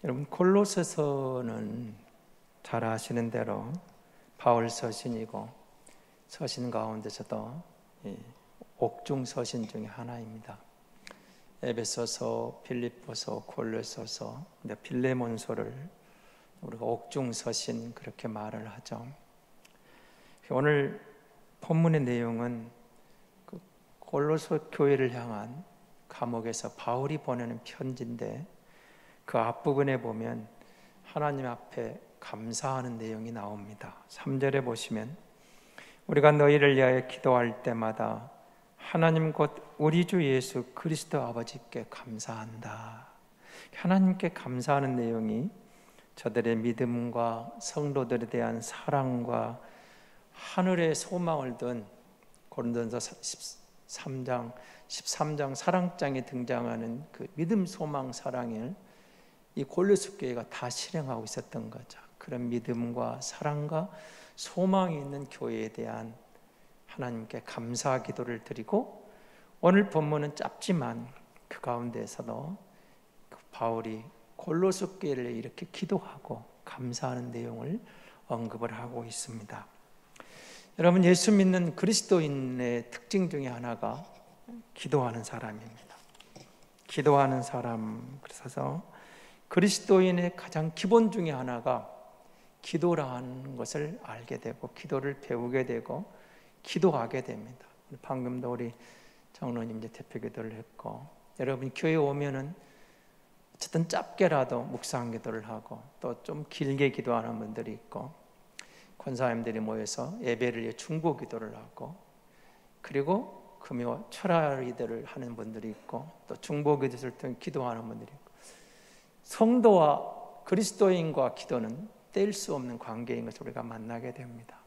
여러분, 골로새서는 잘 아시는 대로 바울 서신이고 서신 가운데서도 옥중 서신 중에 하나입니다. 에베소서, 빌립보서, 골로새서, 빌레몬서를 우리가 옥중 서신 그렇게 말을 하죠. 오늘 본문의 내용은 그 골로새 교회를 향한 감옥에서 바울이 보내는 편지인데, 그 앞부분에 보면 하나님 앞에 감사하는 내용이 나옵니다. 3절에 보시면 우리가 너희를 위하여 기도할 때마다 하나님 곧 우리 주 예수 그리스도 아버지께 감사한다. 하나님께 감사하는 내용이 저들의 믿음과 성도들에 대한 사랑과 하늘의 소망을 둔 고린도전서 13장 사랑장에 등장하는 그 믿음, 소망, 사랑을 이 골로새 교회가 다 실행하고 있었던 거죠. 그런 믿음과 사랑과 소망이 있는 교회에 대한 하나님께 감사 기도를 드리고, 오늘 본문은 짧지만 그 가운데에서도 바울이 골로새 교회를 이렇게 기도하고 감사하는 내용을 언급을 하고 있습니다. 여러분, 예수 믿는 그리스도인의 특징 중에 하나가 기도하는 사람입니다. 기도하는 사람. 그래서 그리스도인의 가장 기본 중에 하나가 기도라는 것을 알게 되고 기도를 배우게 되고 기도하게 됩니다. 방금도 우리 장로님 이제 대표 기도를 했고, 여러분 교회 오면은 어쨌든 짧게라도 묵상 기도를 하고 또 좀 길게 기도하는 분들이 있고, 권사님들이 모여서 예배를 위해 중보 기도를 하고, 그리고 금요 철야 기도를 하는 분들이 있고, 또 중보 기도를 통해 기도하는 분들이 있고, 성도와 그리스도인과 기도는 뗄 수 없는 관계인 것을 우리가 만나게 됩니다.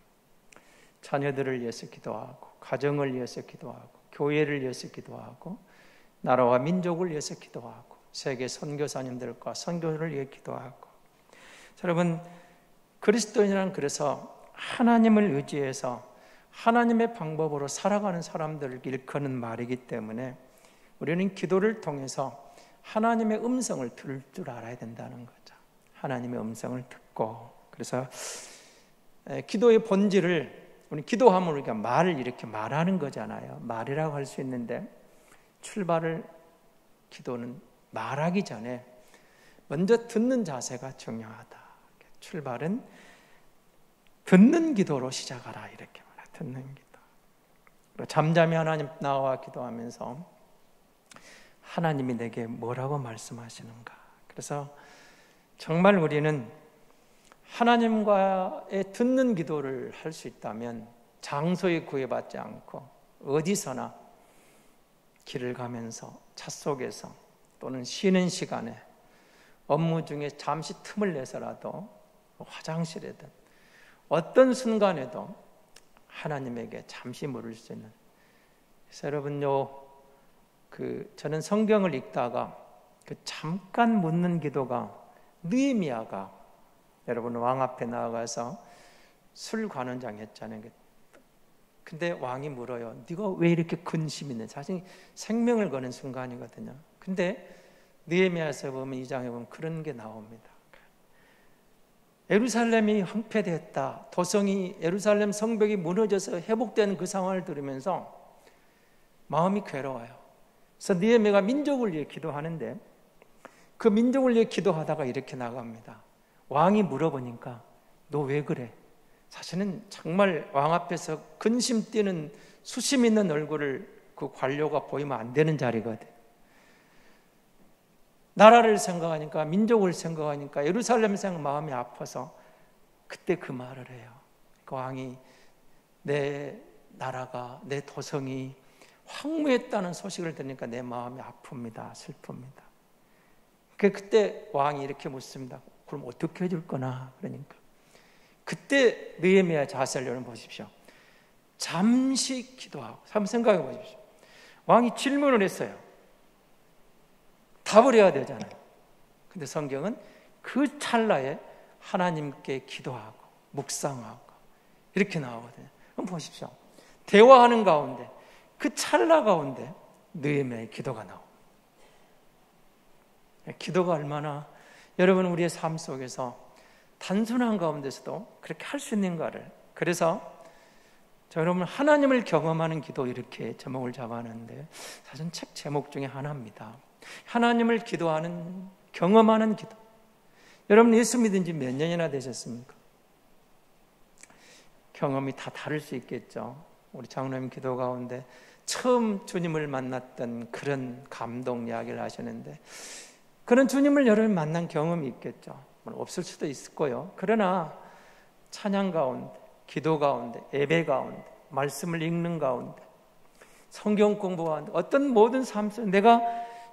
자녀들을 위해서 기도하고, 가정을 위해서 기도하고, 교회를 위해서 기도하고, 나라와 민족을 위해서 기도하고, 세계 선교사님들과 선교를 위해 기도하고. 여러분, 그리스도인이란 그래서 하나님을 의지해서 하나님의 방법으로 살아가는 사람들을 일컫는 말이기 때문에 우리는 기도를 통해서 하나님의 음성을 들을 줄 알아야 된다는 거죠. 하나님의 음성을 듣고, 그래서 기도의 본질을, 우리 기도하면 우리가 말을 이렇게 말하는 거잖아요. 말이라고 할 수 있는데, 출발을, 기도는 말하기 전에 먼저 듣는 자세가 중요하다. 출발은 듣는 기도로 시작하라, 이렇게 말해요. 듣는 기도. 잠잠히 하나님 나와 기도하면서 하나님이 내게 뭐라고 말씀하시는가. 그래서 정말 우리는 하나님과의 듣는 기도를 할 수 있다면 장소에 구애받지 않고 어디서나 길을 가면서, 차 속에서, 또는 쉬는 시간에, 업무 중에 잠시 틈을 내서라도 화장실에든 어떤 순간에도 하나님에게 잠시 물을 수 있는. 그래서 여러분요, 저는 성경을 읽다가 그 잠깐 묻는 기도가, 느헤미야가 여러분 왕 앞에 나아가서 술 관원장 했잖아요. 근데 왕이 물어요. 네가 왜 이렇게 근심이 있냐. 자신이 생명을 거는 순간이거든요. 근데 느헤미야에서 보면, 2장에 보면 그런 게 나옵니다. 예루살렘이 황폐되었다, 도성이, 예루살렘 성벽이 무너져서 회복되는 그 상황을 들으면서 마음이 괴로워요. 그래서 느헤미야가 민족을 위해 기도하는데, 그 민족을 위해 기도하다가 이렇게 나갑니다. 왕이 물어보니까 너 왜 그래? 사실은 정말 왕 앞에서 근심 뛰는 수심 있는 얼굴을 그 관료가 보이면 안 되는 자리거든. 나라를 생각하니까, 민족을 생각하니까, 예루살렘 생각, 마음이 아파서 그때 그 말을 해요. 그 왕이, 내 나라가, 내 도성이 황무했다는 소식을 들으니까 내 마음이 아픕니다. 슬픕니다. 그때 왕이 이렇게 묻습니다. 그럼 어떻게 해줄 거나? 그러니까 그때 느헤미야 자세를 여러분 보십시오. 잠시 기도하고, 한번 생각해 보십시오. 왕이 질문을 했어요. 답을 해야 되잖아요. 근데 성경은 그 찰나에 하나님께 기도하고 묵상하고 이렇게 나오거든요. 그럼 보십시오. 대화하는 가운데, 그 찰나 가운데 느헤미야의 기도가 나옵니다. 기도가 얼마나 여러분, 우리의 삶 속에서 단순한 가운데서도 그렇게 할 수 있는가를, 그래서 여러분, 하나님을 경험하는 기도, 이렇게 제목을 잡았는데 사실 책 제목 중에 하나입니다. 하나님을 기도하는, 경험하는 기도. 여러분, 예수 믿은 지 몇 년이나 되셨습니까? 경험이 다 다를 수 있겠죠. 우리 장로님 기도 가운데 처음 주님을 만났던 그런 감동 이야기를 하시는데, 그런 주님을 여러분 만난 경험이 있겠죠. 없을 수도 있을 거예요. 그러나 찬양 가운데, 기도 가운데, 예배 가운데, 말씀을 읽는 가운데, 성경 공부 가운데, 어떤 모든 삶 속에 내가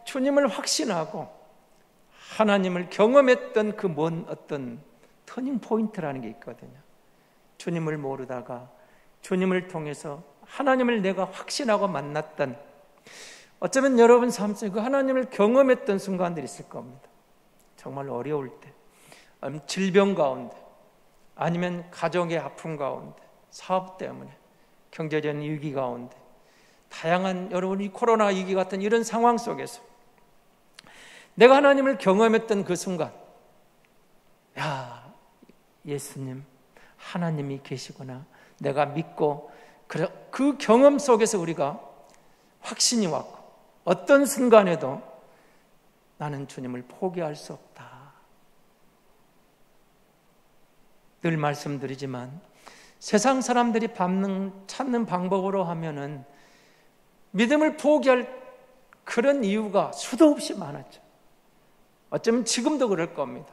주님을 확신하고 하나님을 경험했던 그 뭔 어떤 터닝 포인트라는 게 있거든요. 주님을 모르다가 주님을 통해서 하나님을 내가 확신하고 만났던, 어쩌면 여러분 삶 속에 그 하나님을 경험했던 순간들이 있을 겁니다. 정말 어려울 때, 아니면 질병 가운데, 아니면 가정의 아픔 가운데, 사업 때문에, 경제적인 위기 가운데, 다양한 여러분이 코로나 위기 같은 이런 상황 속에서 내가 하나님을 경험했던 그 순간, 야, 예수님, 하나님이 계시구나, 내가 믿고, 그 경험 속에서 우리가 확신이 왔고, 어떤 순간에도 나는 주님을 포기할 수 없다. 늘 말씀드리지만 세상 사람들이 찾는 방법으로 하면은 믿음을 포기할 그런 이유가 수도 없이 많았죠. 어쩌면 지금도 그럴 겁니다.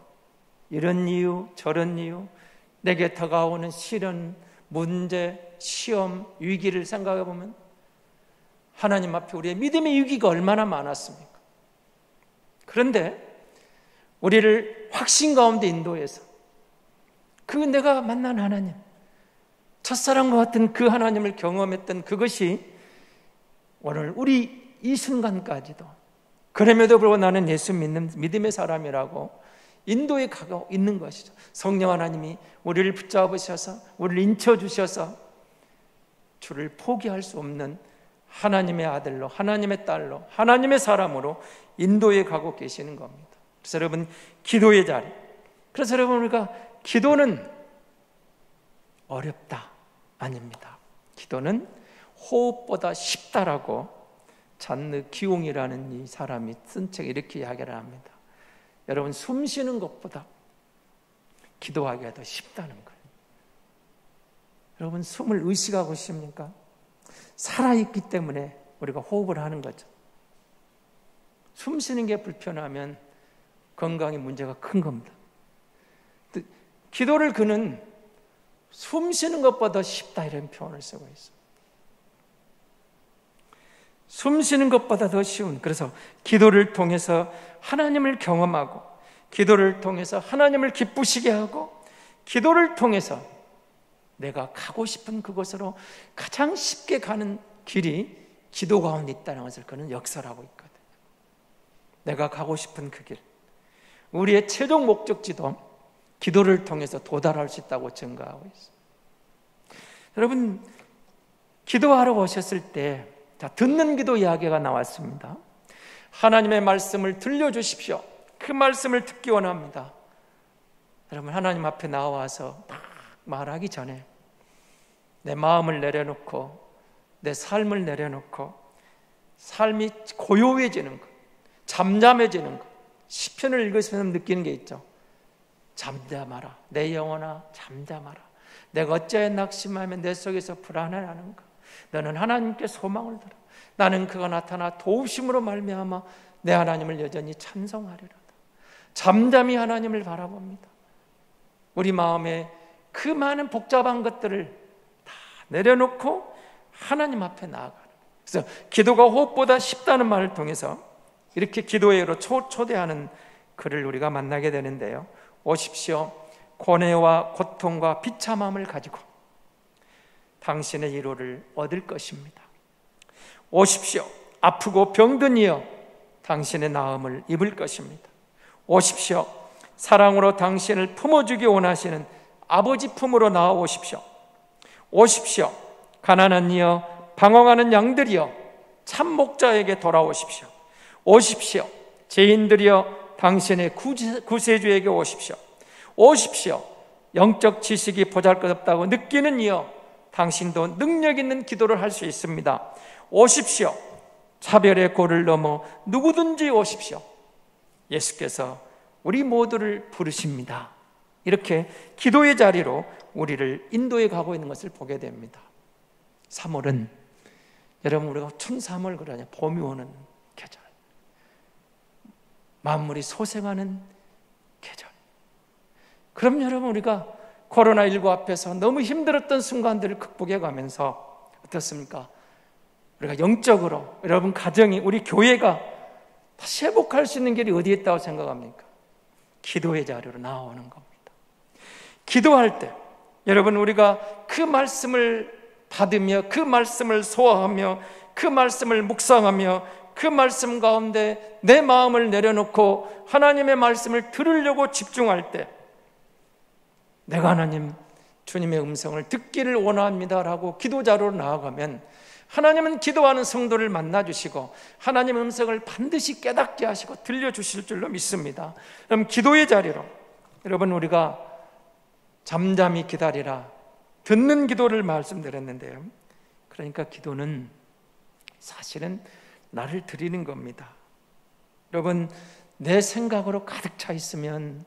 이런 이유, 저런 이유, 내게 다가오는 시련, 문제, 시험, 위기를 생각해 보면 하나님 앞에 우리의 믿음의 위기가 얼마나 많았습니까? 그런데 우리를 확신 가운데 인도해서 그 내가 만난 하나님, 첫사랑과 같은 그 하나님을 경험했던 그것이 오늘 우리 이 순간까지도, 그럼에도 불구하고 나는 예수 믿는 믿음의 사람이라고 인도에 가고 있는 것이죠. 성령 하나님이 우리를 붙잡으셔서, 우리를 인쳐주셔서 주를 포기할 수 없는 하나님의 아들로, 하나님의 딸로, 하나님의 사람으로 인도에 가고 계시는 겁니다. 그래서 여러분, 기도의 자리, 그래서 여러분, 우리가 기도는 어렵다, 아닙니다. 기도는 호흡보다 쉽다라고 잔느 기웅이라는 이 사람이 쓴 책에 이렇게 이야기를 합니다. 여러분, 숨 쉬는 것보다 기도하기가 더 쉽다는 거예요. 여러분, 숨을 의식하고 싶습니까? 살아있기 때문에 우리가 호흡을 하는 거죠. 숨 쉬는 게 불편하면 건강에 문제가 큰 겁니다. 기도를 그는 숨 쉬는 것보다 쉽다, 이런 표현을 쓰고 있어요. 숨 쉬는 것보다 더 쉬운, 그래서 기도를 통해서 하나님을 경험하고, 기도를 통해서 하나님을 기쁘시게 하고, 기도를 통해서 내가 가고 싶은 그곳으로 가장 쉽게 가는 길이 기도 가운데 있다는 것을 그는 역설하고 있거든요. 내가 가고 싶은 그 길, 우리의 최종 목적지도 기도를 통해서 도달할 수 있다고 증거하고 있습니다. 여러분, 기도하러 오셨을 때 듣는 기도 이야기가 나왔습니다. 하나님의 말씀을 들려주십시오. 그 말씀을 듣기 원합니다. 여러분, 하나님 앞에 나와서 막 말하기 전에 내 마음을 내려놓고, 내 삶을 내려놓고, 삶이 고요해지는 것, 잠잠해지는 것, 시편을 읽으시면 느끼는 게 있죠. 잠잠하라, 내 영혼아 잠잠하라. 내가 어찌하여 낙심하며 내 속에서 불안해하는가. 너는 하나님께 소망을 들어. 나는 그가 나타나 도우심으로 말미암아 내 하나님을 여전히 찬송하리로다. 잠잠히 하나님을 바라봅니다. 우리 마음에 그 많은 복잡한 것들을 다 내려놓고 하나님 앞에 나아가는. 그래서 기도가 호흡보다 쉽다는 말을 통해서 이렇게 기도회로 초대하는 글을 우리가 만나게 되는데요. 오십시오. 고뇌와 고통과 비참함을 가지고 당신의 위로를 얻을 것입니다. 오십시오. 아프고 병든 이여 당신의 나음을 입을 것입니다. 오십시오. 사랑으로 당신을 품어주기 원하시는 아버지 품으로 나와오십시오. 오십시오. 가난한 이여 방황하는 양들이여 참 목자에게 돌아오십시오. 오십시오. 죄인들이여 당신의 구세주에게 오십시오. 오십시오. 영적 지식이 보잘것없다고 느끼는 이여, 당신도 능력 있는 기도를 할 수 있습니다. 오십시오. 차별의 골을 넘어 누구든지 오십시오. 예수께서 우리 모두를 부르십니다. 이렇게 기도의 자리로 우리를 인도해 가고 있는 것을 보게 됩니다. 3월은 여러분, 우리가 춘3월 그러냐, 봄이 오는 계절, 만물이 소생하는 계절. 그럼 여러분, 우리가 코로나19 앞에서 너무 힘들었던 순간들을 극복해 가면서 어떻습니까? 우리가 영적으로, 여러분 가정이, 우리 교회가 다시 회복할 수 있는 길이 어디에 있다고 생각합니까? 기도의 자리로 나오는 겁니다. 기도할 때 여러분, 우리가 그 말씀을 받으며 그 말씀을 소화하며 그 말씀을 묵상하며 그 말씀 가운데 내 마음을 내려놓고 하나님의 말씀을 들으려고 집중할 때, 내가 하나님, 주님의 음성을 듣기를 원합니다라고 기도 자리로 나아가면 하나님은 기도하는 성도를 만나주시고 하나님의 음성을 반드시 깨닫게 하시고 들려주실 줄로 믿습니다. 그럼 기도의 자리로, 여러분, 우리가 잠잠히 기다리라, 듣는 기도를 말씀드렸는데요, 그러니까 기도는 사실은 나를 드리는 겁니다. 여러분, 내 생각으로 가득 차 있으면,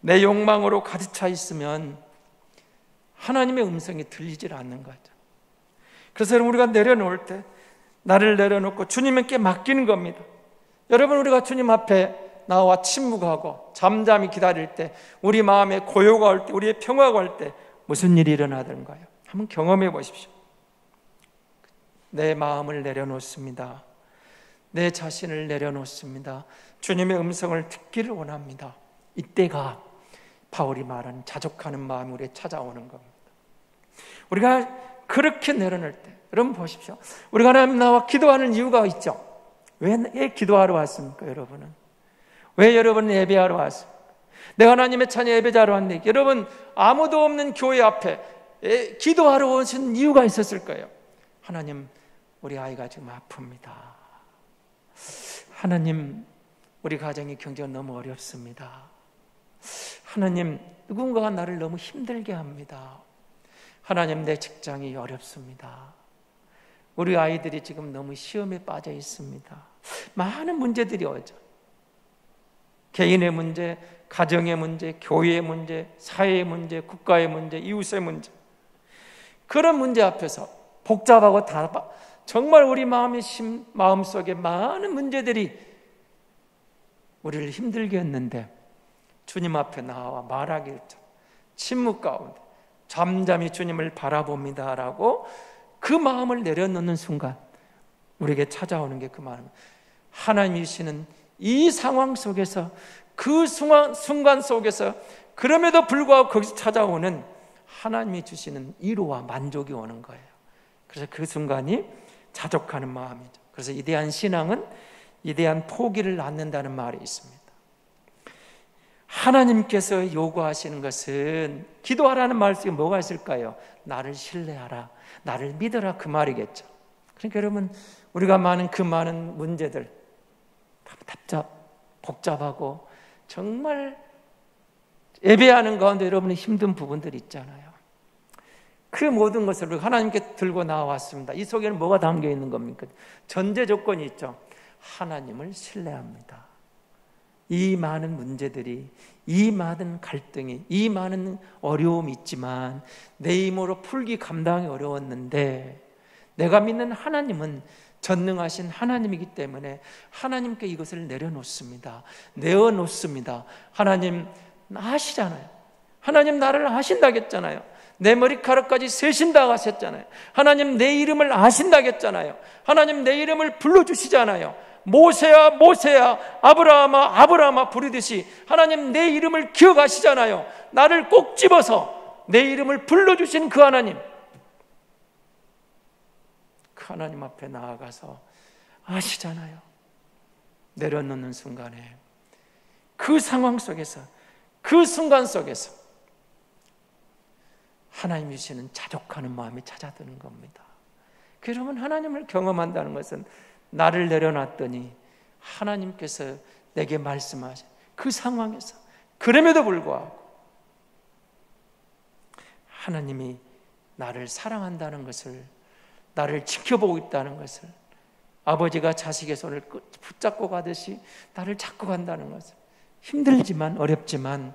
내 욕망으로 가득 차 있으면 하나님의 음성이 들리질 않는 거죠. 그래서 여러분, 우리가 내려놓을 때 나를 내려놓고 주님께 맡기는 겁니다. 여러분, 우리가 주님 앞에 나와 침묵하고 잠잠히 기다릴 때, 우리 마음에 고요가 올 때, 우리의 평화가 올 때 무슨 일이 일어나던가요? 한번 경험해 보십시오. 내 마음을 내려놓습니다. 내 자신을 내려놓습니다. 주님의 음성을 듣기를 원합니다. 이때가 바울이 말하는 자족하는 마음이 우리에 찾아오는 겁니다. 우리가 그렇게 내려놓을 때, 여러분 보십시오. 우리가 하나님 나와 기도하는 이유가 있죠. 왜 기도하러 왔습니까, 여러분은? 왜 여러분은 예배하러 왔습니까? 내가 하나님의 찬양 예배자로 왔는데, 여러분 아무도 없는 교회 앞에 기도하러 오신 이유가 있었을 거예요. 하나님, 우리 아이가 지금 아픕니다. 하나님, 우리 가정이 경제가 너무 어렵습니다. 하나님, 누군가가 나를 너무 힘들게 합니다. 하나님, 내 직장이 어렵습니다. 우리 아이들이 지금 너무 시험에 빠져 있습니다. 많은 문제들이 오죠. 개인의 문제, 가정의 문제, 교회의 문제, 사회의 문제, 국가의 문제, 이웃의 문제. 그런 문제 앞에서 복잡하고 정말 우리 마음속에 많은 문제들이 우리를 힘들게 했는데, 주님 앞에 나와 말하길, 침묵 가운데 잠잠히 주님을 바라봅니다라고 그 마음을 내려놓는 순간 우리에게 찾아오는 게 그 마음, 하나님이시는 이 상황 속에서, 그 순간 속에서, 그럼에도 불구하고 거기서 찾아오는 하나님이 주시는 위로와 만족이 오는 거예요. 그래서 그 순간이 자족하는 마음이죠. 그래서 위대한 신앙은 위대한 포기를 낳는다는 말이 있습니다. 하나님께서 요구하시는 것은, 기도하라는 말씀이 뭐가 있을까요? 나를 신뢰하라, 나를 믿어라, 그 말이겠죠. 그러니까 여러분, 우리가 그 많은 문제들, 복잡하고 정말 예배하는 가운데 여러분의 힘든 부분들이 있잖아요. 그 모든 것을 우리가 하나님께 들고 나왔습니다. 이 속에는 뭐가 담겨 있는 겁니까? 전제 조건이 있죠. 하나님을 신뢰합니다. 이 많은 문제들이, 이 많은 갈등이, 이 많은 어려움이 있지만 내 힘으로 풀기 감당이 어려웠는데, 내가 믿는 하나님은 전능하신 하나님이기 때문에 하나님께 이것을 내려놓습니다. 내어놓습니다. 하나님 아시잖아요. 하나님 나를 아신다겠잖아요. 내 머리카락까지 세신다고 하셨잖아요. 하나님 내 이름을 아신다겠잖아요. 하나님 내 이름을 불러주시잖아요. 모세야 모세야, 아브라함아 아브라함아 부르듯이 하나님 내 이름을 기억하시잖아요. 나를 꼭 집어서 내 이름을 불러주신 그 하나님, 그 하나님 앞에 나아가서 아시잖아요. 내려놓는 순간에, 그 상황 속에서, 그 순간 속에서 하나님 주시는 자족하는 마음이 찾아드는 겁니다. 여러분, 하나님을 경험한다는 것은 나를 내려놨더니 하나님께서 내게 말씀하신, 그 상황에서 그럼에도 불구하고 하나님이 나를 사랑한다는 것을, 나를 지켜보고 있다는 것을, 아버지가 자식의 손을 붙잡고 가듯이 나를 잡고 간다는 것을, 힘들지만 어렵지만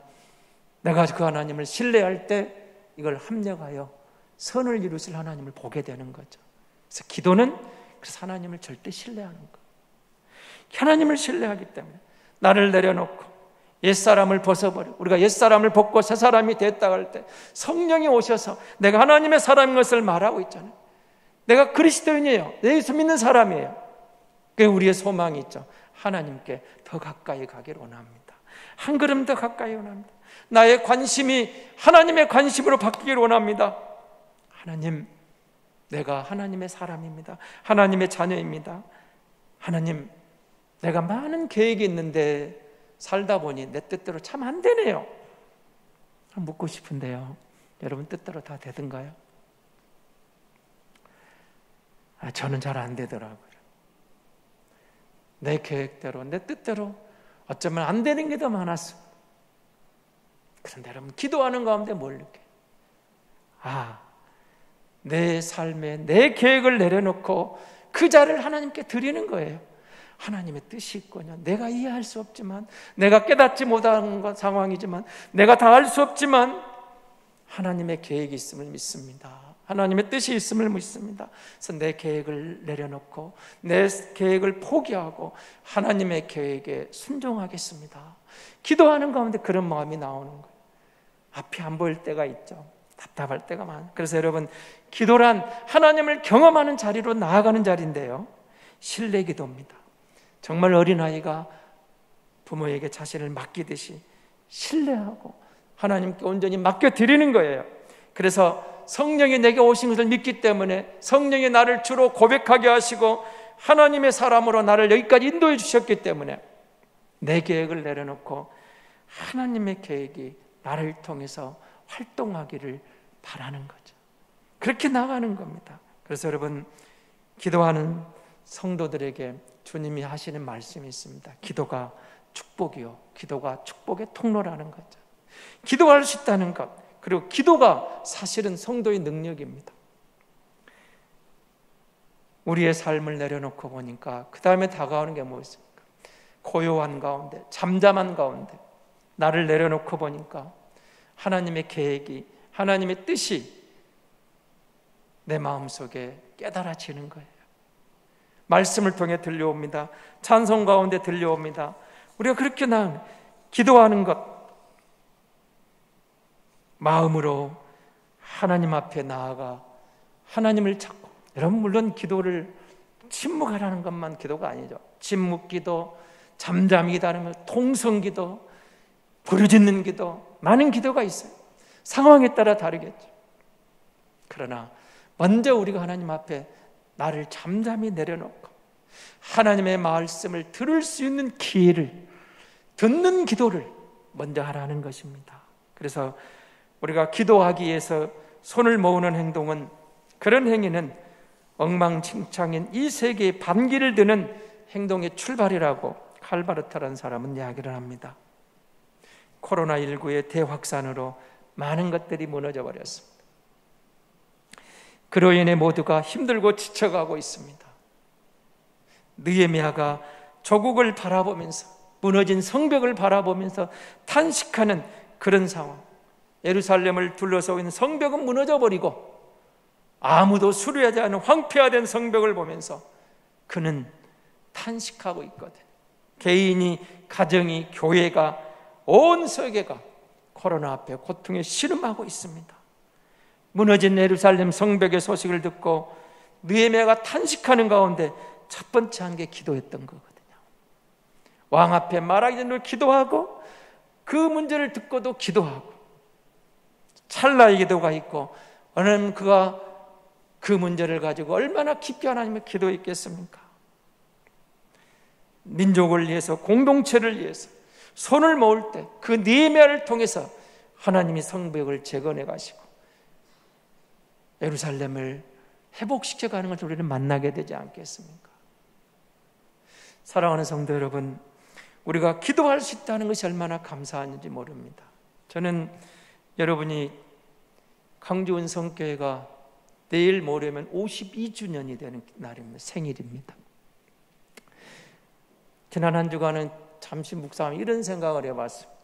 내가 그 하나님을 신뢰할 때 이걸 합력하여 선을 이루실 하나님을 보게 되는 거죠. 그래서 기도는 그래서 하나님을 절대 신뢰하는 거예요. 하나님을 신뢰하기 때문에 나를 내려놓고 옛사람을 벗어버리고, 우리가 옛사람을 벗고 새사람이 됐다 할 때 성령이 오셔서 내가 하나님의 사람인 것을 말하고 있잖아요. 내가 그리스도인이에요. 예수 믿는 사람이에요. 그게 우리의 소망이 있죠. 하나님께 더 가까이 가기를 원합니다. 한 걸음 더 가까이 원합니다. 나의 관심이 하나님의 관심으로 바뀌기를 원합니다. 하나님, 내가 하나님의 사람입니다. 하나님의 자녀입니다. 하나님, 내가 많은 계획이 있는데 살다 보니 내 뜻대로 참 안 되네요. 묻고 싶은데요, 여러분 뜻대로 다 되던가요? 저는 잘 안 되더라고요. 내 계획대로, 내 뜻대로 어쩌면 안 되는 게 더 많았어요. 그런데 여러분, 기도하는 가운데 뭘 느껴요? 내 삶에 내 계획을 내려놓고 그 자를 하나님께 드리는 거예요. 하나님의 뜻이 있거냐, 내가 이해할 수 없지만, 내가 깨닫지 못하는 상황이지만, 내가 다 알 수 없지만 하나님의 계획이 있음을 믿습니다. 하나님의 뜻이 있음을 믿습니다. 그래서 내 계획을 내려놓고 내 계획을 포기하고 하나님의 계획에 순종하겠습니다. 기도하는 가운데 그런 마음이 나오는 거예요. 앞이 안 보일 때가 있죠. 답답할 때가 많아요. 그래서 여러분, 기도란 하나님을 경험하는 자리로 나아가는 자리인데요, 신뢰 기도입니다. 정말 어린아이가 부모에게 자신을 맡기듯이 신뢰하고 하나님께 온전히 맡겨드리는 거예요. 그래서 성령이 내게 오신 것을 믿기 때문에 성령이 나를 주로 고백하게 하시고 하나님의 사람으로 나를 여기까지 인도해 주셨기 때문에 내 계획을 내려놓고 하나님의 계획이 나를 통해서 활동하기를 바라는 거죠. 그렇게 나가는 겁니다. 그래서 여러분, 기도하는 성도들에게 주님이 하시는 말씀이 있습니다. 기도가 축복이요, 기도가 축복의 통로라는 거죠. 기도할 수 있다는 것, 그리고 기도가 사실은 성도의 능력입니다. 우리의 삶을 내려놓고 보니까 그 다음에 다가오는 게 무엇입니까? 고요한 가운데, 잠잠한 가운데 나를 내려놓고 보니까 하나님의 계획이, 하나님의 뜻이 내 마음속에 깨달아지는 거예요. 말씀을 통해 들려옵니다. 찬송 가운데 들려옵니다. 우리가 그렇게 기도하는 것, 마음으로 하나님 앞에 나아가 하나님을 찾고, 여러분 물론 기도를 침묵하라는 것만 기도가 아니죠. 침묵 기도, 잠잠히 기도하는 것, 통성 기도, 부르짖는 기도, 많은 기도가 있어요. 상황에 따라 다르겠죠. 그러나 먼저 우리가 하나님 앞에 나를 잠잠히 내려놓고 하나님의 말씀을 들을 수 있는 기회를, 듣는 기도를 먼저 하라는 것입니다. 그래서 우리가 기도하기 위해서 손을 모으는 행동은, 그런 행위는 엉망진창인 이 세계의 반기를 드는 행동의 출발이라고 칼바르타라는 사람은 이야기를 합니다. 코로나19의 대확산으로 많은 것들이 무너져 버렸습니다. 그로 인해 모두가 힘들고 지쳐가고 있습니다. 느헤미야가 조국을 바라보면서, 무너진 성벽을 바라보면서 탄식하는 그런 상황, 예루살렘을 둘러싸고 있는 성벽은 무너져 버리고 아무도 수리하지 않은 황폐화된 성벽을 보면서 그는 탄식하고 있거든. 개인이, 가정이, 교회가, 온 세계가 코로나 앞에 고통에 신음하고 있습니다. 무너진 예루살렘 성벽의 소식을 듣고 느헤미야가 탄식하는 가운데 첫 번째 한 게 기도했던 거거든요. 왕 앞에 말하기 전에 기도하고, 그 문제를 듣고도 기도하고, 찰나의 기도가 있고, 어느 그가 그 문제를 가지고 얼마나 깊게 하나님의 기도했겠습니까? 민족을 위해서, 공동체를 위해서 손을 모을 때 그 느헤미야를 통해서 하나님이 성벽을 재건해 가시고 예루살렘을 회복시켜가는 것을 우리는 만나게 되지 않겠습니까? 사랑하는 성도 여러분, 우리가 기도할 수 있다는 것이 얼마나 감사한지 모릅니다. 저는 여러분이 광주은성교회가 내일 모레면 52주년이 되는 날입니다. 생일입니다. 지난 한 주간은 잠시 묵상하며 이런 생각을 해봤습니다.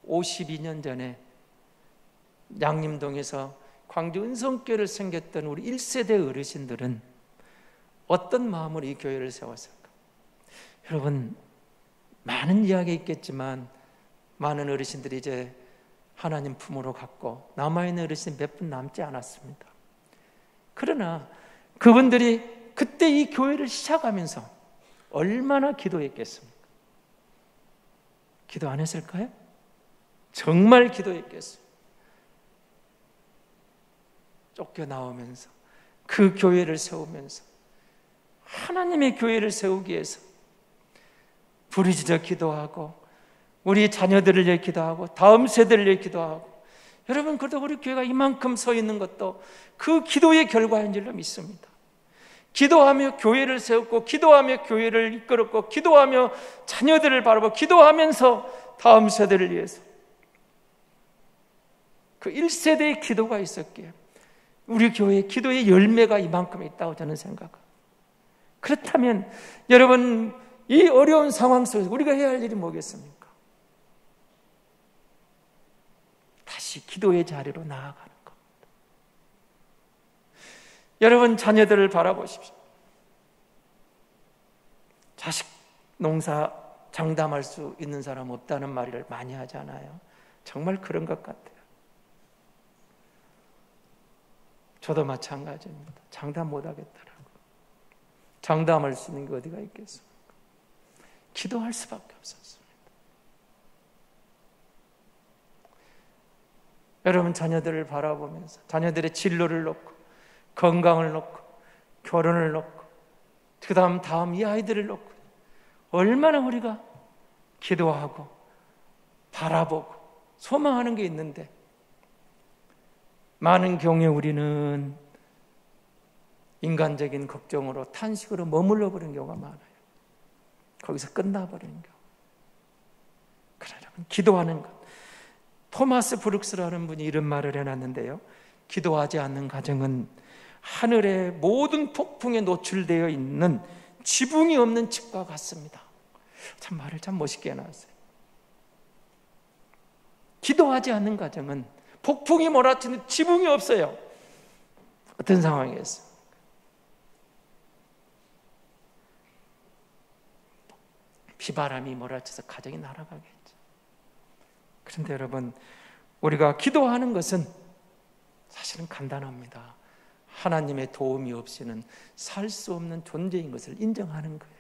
52년 전에 양림동에서 광주 은성교회를 섬겼던 우리 1세대 어르신들은 어떤 마음으로 이 교회를 세웠을까? 여러분, 많은 이야기 있겠지만 많은 어르신들이 이제 하나님 품으로 갔고 남아있는 어르신 몇 분 남지 않았습니다. 그러나 그분들이 그때 이 교회를 시작하면서 얼마나 기도했겠습니까? 기도 안 했을까요? 정말 기도했겠어요. 쫓겨나오면서 그 교회를 세우면서 하나님의 교회를 세우기 위해서 부르짖어 기도하고 우리 자녀들을 위해 기도하고 다음 세대를 위해 기도하고, 여러분 그래도 우리 교회가 이만큼 서 있는 것도 그 기도의 결과인 줄로 믿습니다. 기도하며 교회를 세웠고 기도하며 교회를 이끌었고 기도하며 자녀들을 바라보고 기도하면서 다음 세대를 위해서 그 1세대의 기도가 있었기에 우리 교회의 기도의 열매가 이만큼 있다고 저는 생각합니다. 그렇다면 여러분, 이 어려운 상황 속에서 우리가 해야 할 일이 뭐겠습니까? 다시 기도의 자리로 나아가는 겁니다. 여러분, 자녀들을 바라보십시오. 자식 농사 장담할 수 있는 사람 없다는 말을 많이 하잖아요. 정말 그런 것 같아요. 저도 마찬가지입니다. 장담 못하겠더라고요. 장담할 수 있는 게 어디가 있겠습니까? 기도할 수밖에 없었습니다. 여러분, 자녀들을 바라보면서 자녀들의 진로를 놓고 건강을 놓고 결혼을 놓고 그 다음 이 아이들을 놓고 얼마나 우리가 기도하고 바라보고 소망하는 게 있는데, 많은 경우에 우리는 인간적인 걱정으로 탄식으로 머물러 버리는 경우가 많아요. 거기서 끝나버리는 경우. 그러려면 기도하는 것. 토마스 브룩스라는 분이 이런 말을 해놨는데요, 기도하지 않는 가정은 하늘의 모든 폭풍에 노출되어 있는 지붕이 없는 집과 같습니다. 참 말을 참 멋있게 해놨어요. 기도하지 않는 가정은 폭풍이 몰아치는 지붕이 없어요. 어떤 상황이었어요? 비바람이 몰아쳐서 가정이 날아가겠죠. 그런데 여러분, 우리가 기도하는 것은 사실은 간단합니다. 하나님의 도움이 없이는 살 수 없는 존재인 것을 인정하는 거예요.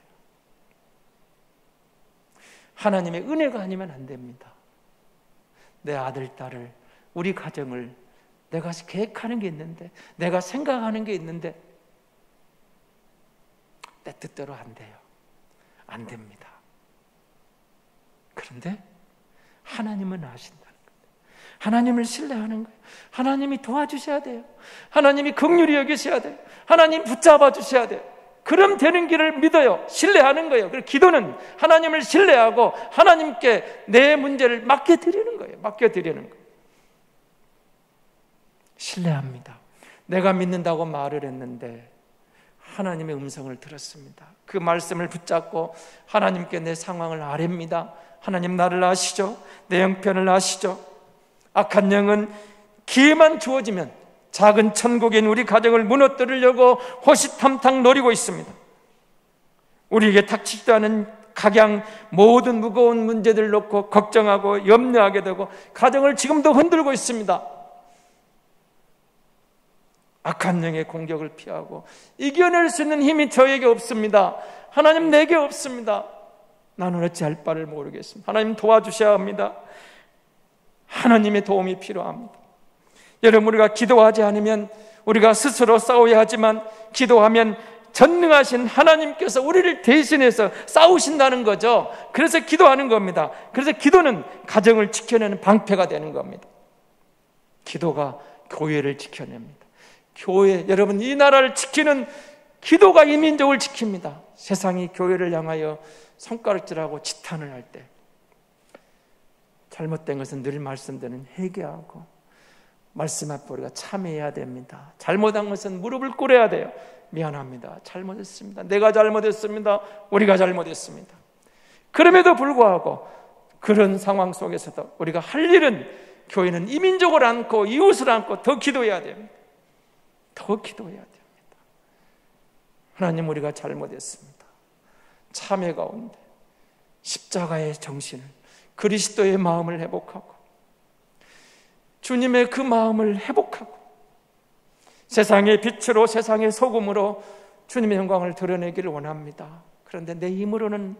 하나님의 은혜가 아니면 안 됩니다. 내 아들, 딸을, 우리 가정을 내가 계획하는 게 있는데, 내가 생각하는 게 있는데 내 뜻대로 안 돼요. 안 됩니다. 그런데 하나님은 아신다는 거예요. 하나님을 신뢰하는 거예요. 하나님이 도와주셔야 돼요. 하나님이 긍휼히 여기셔야 돼요. 하나님 붙잡아 주셔야 돼요. 그럼 되는 길을 믿어요. 신뢰하는 거예요. 그리고 기도는 하나님을 신뢰하고 하나님께 내 문제를 맡겨드리는 거예요. 맡겨드리는 거예요. 신뢰합니다. 내가 믿는다고 말을 했는데 하나님의 음성을 들었습니다. 그 말씀을 붙잡고 하나님께 내 상황을 아뢰입니다. 하나님, 나를 아시죠? 내 형편을 아시죠? 악한 영은 기회만 주어지면 작은 천국인 우리 가정을 무너뜨리려고 호시탐탐 노리고 있습니다. 우리에게 닥치지도 않은 각양 모든 무거운 문제들을 놓고 걱정하고 염려하게 되고 가정을 지금도 흔들고 있습니다. 악한 영의 공격을 피하고 이겨낼 수 있는 힘이 저에게 없습니다. 하나님, 내게 없습니다. 나는 어찌할 바를 모르겠습니다. 하나님, 도와주셔야 합니다. 하나님의 도움이 필요합니다. 여러분, 우리가 기도하지 않으면 우리가 스스로 싸워야 하지만 기도하면 전능하신 하나님께서 우리를 대신해서 싸우신다는 거죠. 그래서 기도하는 겁니다. 그래서 기도는 가정을 지켜내는 방패가 되는 겁니다. 기도가 교회를 지켜냅니다. 교회, 여러분, 이 나라를 지키는 기도가 이 민족을 지킵니다. 세상이 교회를 향하여 손가락질하고 지탄을 할 때 잘못된 것은 늘 말씀드리는 회개하고 말씀 앞에 우리가 참여해야 됩니다. 잘못한 것은 무릎을 꿇어야 돼요. 미안합니다. 잘못했습니다. 내가 잘못했습니다. 우리가 잘못했습니다. 그럼에도 불구하고 그런 상황 속에서도 우리가 할 일은, 교회는 이민족을 안고 이웃을 안고 더 기도해야 됩니다. 더 기도해야 됩니다. 하나님, 우리가 잘못했습니다. 참회 가운데 십자가의 정신을, 그리스도의 마음을 회복하고 주님의 그 마음을 회복하고 세상의 빛으로, 세상의 소금으로 주님의 영광을 드러내기를 원합니다. 그런데 내 힘으로는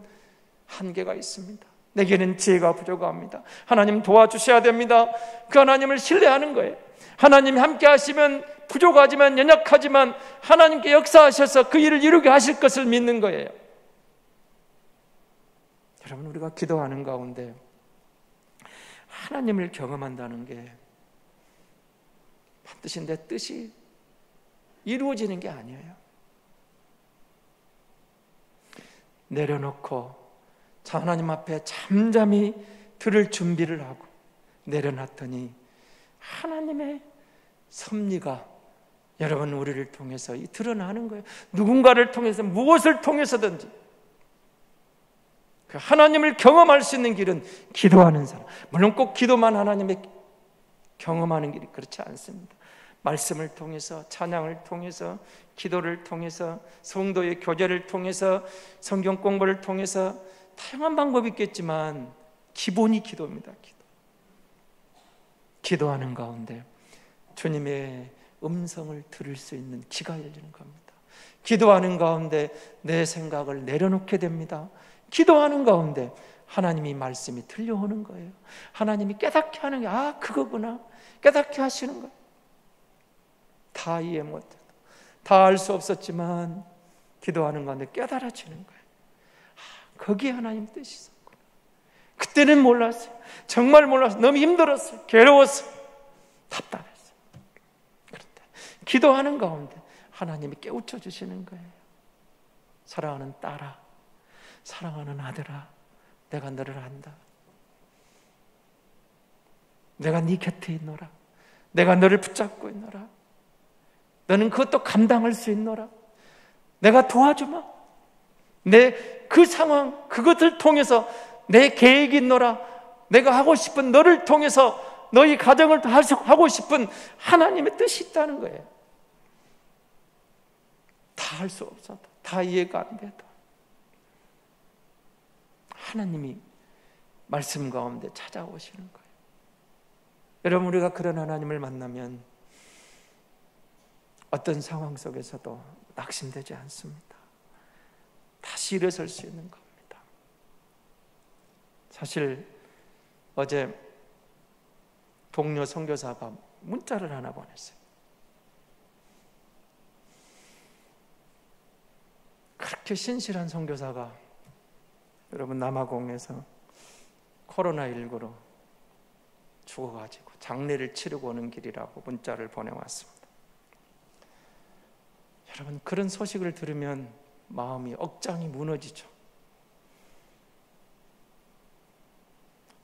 한계가 있습니다. 내게는 지혜가 부족합니다. 하나님 도와주셔야 됩니다. 그 하나님을 신뢰하는 거예요. 하나님이 함께 하시면 부족하지만, 연약하지만 하나님께 역사하셔서 그 일을 이루게 하실 것을 믿는 거예요. 여러분, 우리가 기도하는 가운데 하나님을 경험한다는 게 반드시 내 뜻이 이루어지는 게 아니에요. 내려놓고 하나님 앞에 잠잠히 들을 준비를 하고 내려놨더니 하나님의 섭리가 여러분 우리를 통해서 드러나는 거예요. 누군가를 통해서, 무엇을 통해서든지 그 하나님을 경험할 수 있는 길은 기도하는 사람. 물론 꼭 기도만 하나님의 경험하는 길이 그렇지 않습니다. 말씀을 통해서, 찬양을 통해서, 기도를 통해서, 성도의 교제를 통해서, 성경 공부를 통해서 다양한 방법이 있겠지만 기본이 기도입니다. 기도하는 가운데 주님의 음성을 들을 수 있는 귀가 열리는 겁니다. 기도하는 가운데 내 생각을 내려놓게 됩니다. 기도하는 가운데 하나님이 말씀이 들려오는 거예요. 하나님이 깨닫게 하는 게, 아, 그거구나, 깨닫게 하시는 거예요. 다 이해 못해도, 다 알 수 없었지만 기도하는 가운데 깨달아지는 거예요. 아, 거기에 하나님 뜻이 있었구나. 그때는 몰랐어요. 정말 몰랐어요. 너무 힘들었어요. 괴로웠어요. 답답했어요. 그런데 기도하는 가운데 하나님이 깨우쳐 주시는 거예요. 사랑하는 딸아, 사랑하는 아들아, 내가 너를 안다. 내가 네 곁에 있노라. 내가 너를 붙잡고 있노라. 너는 그것도 감당할 수 있노라. 내가 도와주마. 내 그 상황, 그것을 통해서 내 계획이 있노라. 내가 하고 싶은, 너를 통해서 너희 가정을 하고 싶은 하나님의 뜻이 있다는 거예요. 다 할 수 없어도, 다 이해가 안 돼도 하나님이 말씀 가운데 찾아오시는 거예요. 여러분, 우리가 그런 하나님을 만나면 어떤 상황 속에서도 낙심되지 않습니다. 다시 일어설 수 있는 겁니다. 사실 어제 동료 선교사가 문자를 하나 보냈어요. 그렇게 신실한 선교사가 여러분 남아공에서 코로나19로 죽어가지고 장례를 치르고 오는 길이라고 문자를 보내왔습니다. 여러분, 그런 소식을 들으면 마음이 억장이 무너지죠.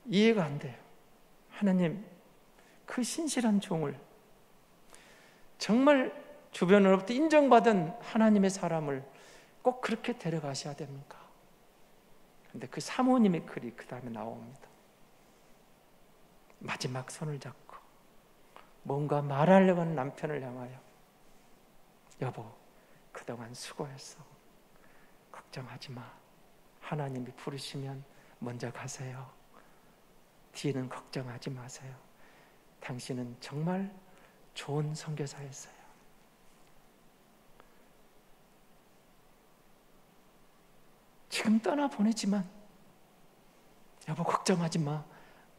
이해가 안 돼요. 하나님, 그 신실한 종을, 정말 주변으로부터 인정받은 하나님의 사람을 꼭 그렇게 데려가셔야 됩니까? 그런데 그 사모님의 글이 그 다음에 나옵니다. 마지막 손을 잡고 뭔가 말하려고 하는 남편을 향하여, 여보, 그동안 수고했어. 걱정하지 마. 하나님이 부르시면 먼저 가세요. 뒤는 걱정하지 마세요. 당신은 정말 좋은 선교사였어요. 지금 떠나보내지만 여보, 걱정하지 마.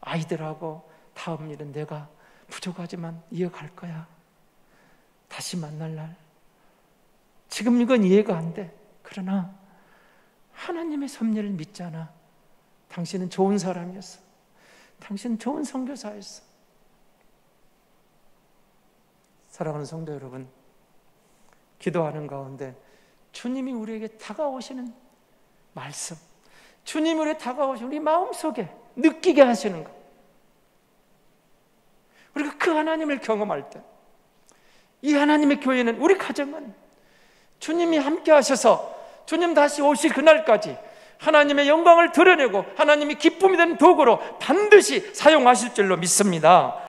아이들하고 다음 일은 내가 부족하지만 이어갈 거야. 다시 만날 날. 지금 이건 이해가 안 돼. 그러나 하나님의 섭리를 믿잖아. 당신은 좋은 사람이었어. 당신은 좋은 선교사였어. 사랑하는 성도 여러분, 기도하는 가운데 주님이 우리에게 다가오시는 말씀, 주님이 우리 다가오시 우리 마음속에 느끼게 하시는 것. 우리가 그 하나님을 경험할 때, 이 하나님의 교회는, 우리 가정은 주님이 함께 하셔서 주님 다시 오실 그날까지 하나님의 영광을 드러내고 하나님이 기쁨이 되는 도구로 반드시 사용하실 줄로 믿습니다.